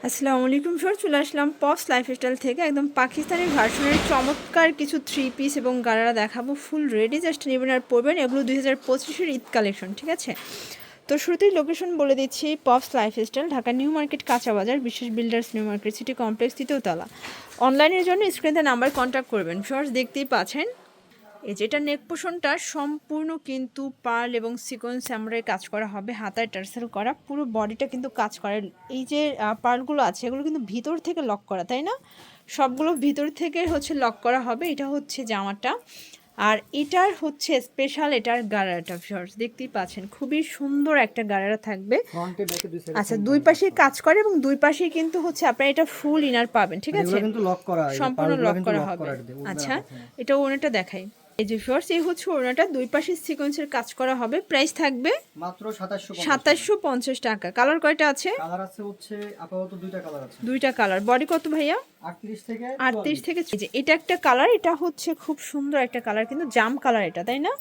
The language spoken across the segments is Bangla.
আসসালামু আলাইকুম স্যার, চলে আসলাম পপস লাইফস্টাইল থেকে একদম পাকিস্তানি ভার্সনের চমৎকার কিছু থ্রি পিস এবং গারারা দেখাবো। ফুল রেডি, জাস্ট নেবেন আর পরবেন। এগুলো 2025-এর ঈদ কালেকশন, ঠিক আছে? তো শুরুতেই লোকেশন বলে দিচ্ছি, Pops Lifestyle, Dhaka New Market, কাঁচা বাজার, বিশেষ builders New Market City Complex, তৃতীয়তলা। অনলাইনের জন্য স্ক্রিনে নাম্বার কন্ট্যাক্ট করবেন। ফার্স্ট দেখতেই পাচ্ছেন এই যেটা নেক পোষণটা সম্পূর্ণ কিন্তু পার্ল এবং সিকোয়েন্স এমব্রয়ডারি কাজ করা হবে, হাতায় টার্সেল করা, পুরো বডিটা কিন্তু কাজ করে। এই যে পার্লগুলো আছে এগুলো কিন্তু ভিতর থেকে লক করা, তাই না? সবগুলো ভিতর থেকে হচ্ছে লক করা হবে। এটা হচ্ছে জামাটা, আর এটার হচ্ছে স্পেশাল এটার গারারাটা। ভিউয়ার্স দেখতেই পাচ্ছেন খুবই সুন্দর একটা গারারা থাকবে। আচ্ছা, দুই পাশে কাজ করে এবং দুই পাশে কিন্তু হচ্ছে আপনারা এটা ফুল ইনার পাবেন, ঠিক আছে? সম্পূর্ণ লক করা হবে। আচ্ছা, এটা ওনাটা দেখাই। এই যে ভিউয়ার্স, এই হচ্ছে ওড়নাটা, দুই পাশে সিকোয়েন্সের কাজ করা হবে। প্রাইস থাকবে মাত্র 2750 টাকা। কালার কয়টা আছে? কালার আছে হচ্ছে আপাতত দুইটা কালার আছে। দুইটা কালার। বডি কত ভাইয়া? 38 থেকে এই যে এটা একটা কালার, এটা হচ্ছে খুব সুন্দর একটা কালার, কিন্তু জাম কালার এটা, তাই না?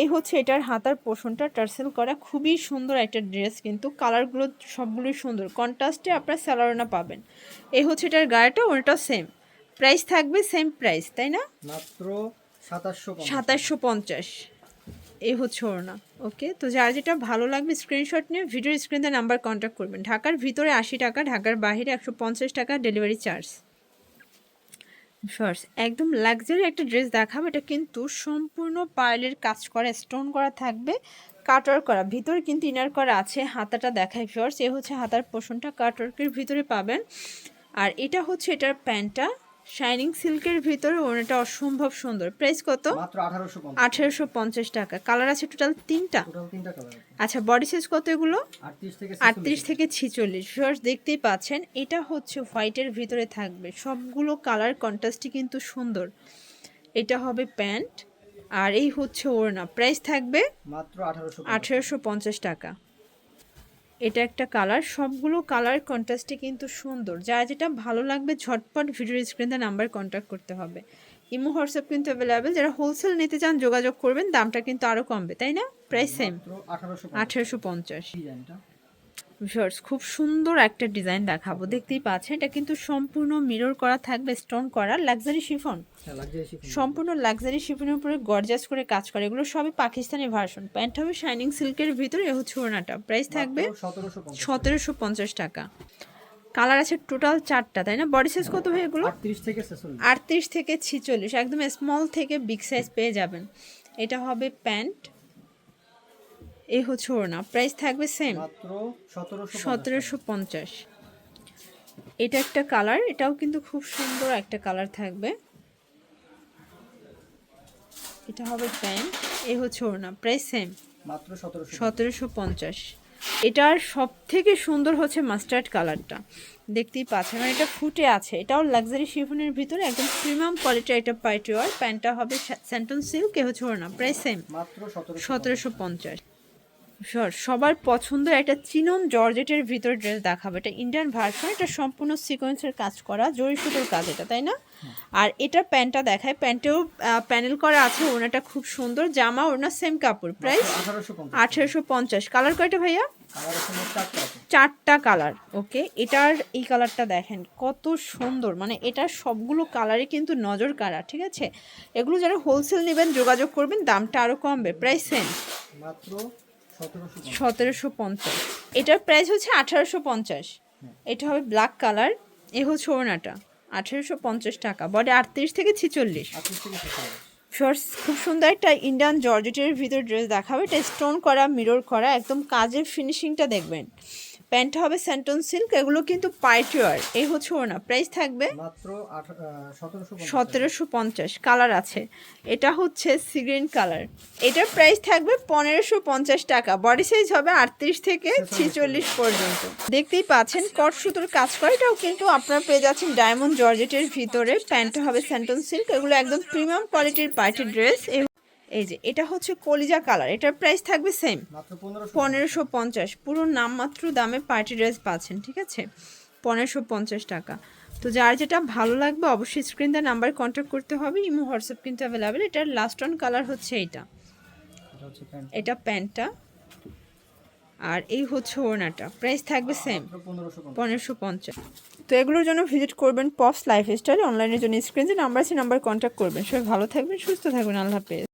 এই হচ্ছে এটার হাতার পোর্শনটা টার্সেল করা, খুবই সুন্দর একটা ড্রেস। কিন্তু কালারগুলো সবগুলোই সুন্দর, কন্ট্রাস্টে আপনার স্যালোয়ারনা পাবেন। এই হচ্ছে এটার গায়েটা, ওটা সেম প্রাইস থাকবে, সেম প্রাইস, তাই না? মাত্র 2750। 2750। এই হচ্ছে ওড়না। ওকে, তো যার যেটা ভালো লাগবে স্ক্রিনশট নিয়ে ভিডিওর স্ক্রিনে নাম্বার কন্ট্যাক্ট করবেন। ঢাকার ভিতরে 80 টাকা, ঢাকার বাইরে 150 টাকা ডেলিভারি চার্জ। ফার্স্ট একদম লাক্সারি একটা ড্রেস দেখাবো। এটা কিন্তু সম্পূর্ণ পার্লের কাজ করা, স্টোন করা থাকবে, কাটওয়ার্ক করা, ভিতরে কিন্তু ইনার করা আছে। হাতাটা দেখাই ফার্স্ট, এ হচ্ছে হাতার পোর্শনটা কাটওয়ার্কের ভিতরে পাবেন। আর এটা হচ্ছে এটার প্যান্টটা, শাইনিং সিল্কের ভিতরে, ওনাটা অসম্ভব সুন্দর। প্রাইস কত? মাত্র 1850 টাকা। কালার আছে টোটাল তিনটা। কালার। আচ্ছা, বডি সাইজ কত এগুলো? 38 থেকে 38 থেকে 46। ভিউয়ার্স দেখতেই পাচ্ছেন, এটা হচ্ছে হোয়াইটের ভিতরে থাকবে, সবগুলো কালার কন্ট্রাস্টই কিন্তু সুন্দর। এটা হবে প্যান্ট, আর এই হচ্ছে ওড়না। প্রাইস থাকবে মাত্র 1850 টাকা। এটা একটা কালার, সবগুলো কালার কন্ট্রাস্টে কিন্তু সুন্দর। যার যেটা ভালো লাগবে ঝটপট ভিডিওর স্ক্রিনে নাম্বার কন্ট্যাক্ট করতে হবে। ইমো হোয়াটসঅ্যাপ কিন্তু অ্যাভেলেবেল, যারা হোলসেল নিতে চান যোগাযোগ করবেন, দামটা কিন্তু আরও কমবে, তাই না? Price same 1850। ভিউয়ার্স খুব সুন্দর একটা ডিজাইন দেখাবো, দেখতেই পাচ্ছেন। এটা কিন্তু সম্পূর্ণ মিরর করা থাকবে, স্টোন করা, লাক্সারি শিফন, সম্পূর্ণ লাক্সারি শিফনের উপরে গর্জাস করে কাজ করে। এগুলো সবই পাকিস্তানি ভার্সন। প্যান্ট হবে শাইনিং সিল্কের ভিতরে, এ হচ্ছে ওড়নাটা। প্রাইস থাকবে 1750 টাকা। কালার আছে টোটাল 4টা, তাই না? বডি সাইজ কত ভাই এগুলো? 38 থেকে 46, একদম স্মল থেকে বিগ সাইজ পেয়ে যাবেন। এটা হবে প্যান্ট, এই হচ্ছে ওড়না। প্রাইস থাকবে সেম মাত্র 1750। এটা একটা কালার, এটাও কিন্তু খুব সুন্দর একটা কালার থাকবে। এটা হবে প্যান্ট, এই হচ্ছে ওড়না। প্রাইস সেম মাত্র 1750। এটার সব থেকে সুন্দর হচ্ছে মাস্টার্ড কালারটা, দেখতেই পাচ্ছেন, মানে এটা ফুটে আছে। এটাও লাক্সারি শিফনের ভিতরে একদম প্রিমিয়াম কোয়ালিটির একটা পার্টি ওয়ার। প্যান্টটা হবে স্যান্টন সিল্ক, এ হচ্ছে ওড়না। প্রাইস সেম মাত্র 1750। সবার পছন্দের একটা চিনন জর্জেটের ভিতর ড্রেস দেখাবে। এটা ইন্ডিয়ান ভার্সন, এটা সম্পূর্ণ সিকোয়েন্সের কাজ করা, জরি সুতোর কাজ এটা, তাই না? আর এটা প্যান্টটা দেখায়, প্যান্টেও প্যানেল করা আছে। ওনাটা খুব সুন্দর, জামা ওনা সেম কাপড়। প্রাইস 1850। কালার কয়টা ভাইয়া? 4টা কালার। ওকে, এটার এই কালারটা দেখেন কত সুন্দর, মানে এটার সবগুলো কালারই কিন্তু নজর কাড়া, ঠিক আছে? এগুলো যারা হোলসেল নেবেন যোগাযোগ করবেন, দামটা আরও কমবে। প্রাইস সেম মাত্র 1750। এটার প্রাইস হচ্ছে 1850। এটা হবে ব্ল্যাক কালার, এ হচ্ছে ওড়নাটা। 1850 টাকা। বডি 38 থেকে 46। শর্টস খুব সুন্দর একটা ইন্ডিয়ান জর্জেটের ভিতর ড্রেস দেখাবে। এটা স্টোন করা, মিরর করা, একদম কাজের ফিনিশিংটা দেখবেন। প্যান্টটা হবে স্যান্টন সিল্ক, এগুলো কিন্তু পার্টি ওয়ার। এই হচ্ছে ওড়না। প্রাইস থাকবে মাত্র 1750। কালার আছে, এটা হচ্ছে সি গ্রিন কালার। এটার প্রাইস থাকবে 1550 টাকা। বডি সাইজ হবে 38 থেকে 46 পর্যন্ত। দেখতেই পাচ্ছেন কট সুতোর কাজ করে, এটাও কিন্তু আপনারা পেয়ে যাচ্ছেন ডায়মন্ড জর্জেটের ভিতরে। প্যান্টটা হবে স্যান্টন সিল্ক, এগুলো একদম প্রিমিয়াম কোয়ালিটির পার্টি ড্রেস। এই যে এটা হচ্ছে কলিজা কালার, এটার প্রাইস থাকবে সেম 1550। পুরো নামমাত্র দামে পার্টি ড্রেস পাচ্ছেন, ঠিক আছে? 1550 টাকা। তো যার যেটা ভালো লাগবে অবশ্যই স্ক্রিন দেওয়া নাম্বার কন্ট্যাক্ট করতে হবে। ইমো হোয়াটসঅ্যাপ কিন্তু অ্যাভেলেবেল। এটার লাস্ট অন কালার হচ্ছে এইটা। এটা প্যান্টটা, আর এই হচ্ছে ওড়নাটা, প্রাইস থাকবে সেম মাত্র 1550। 1550। তো এগুলোর জন্য ভিজিট করবেন পপস লাইফস্টাইল, অনলাইনের জন্য স্ক্রিনে যে নাম্বার আছে নাম্বার কন্ট্যাক্ট করবেন। সবাই ভালো থাকবেন, সুস্থ থাকবেন, আল্লাহ হাফেজ।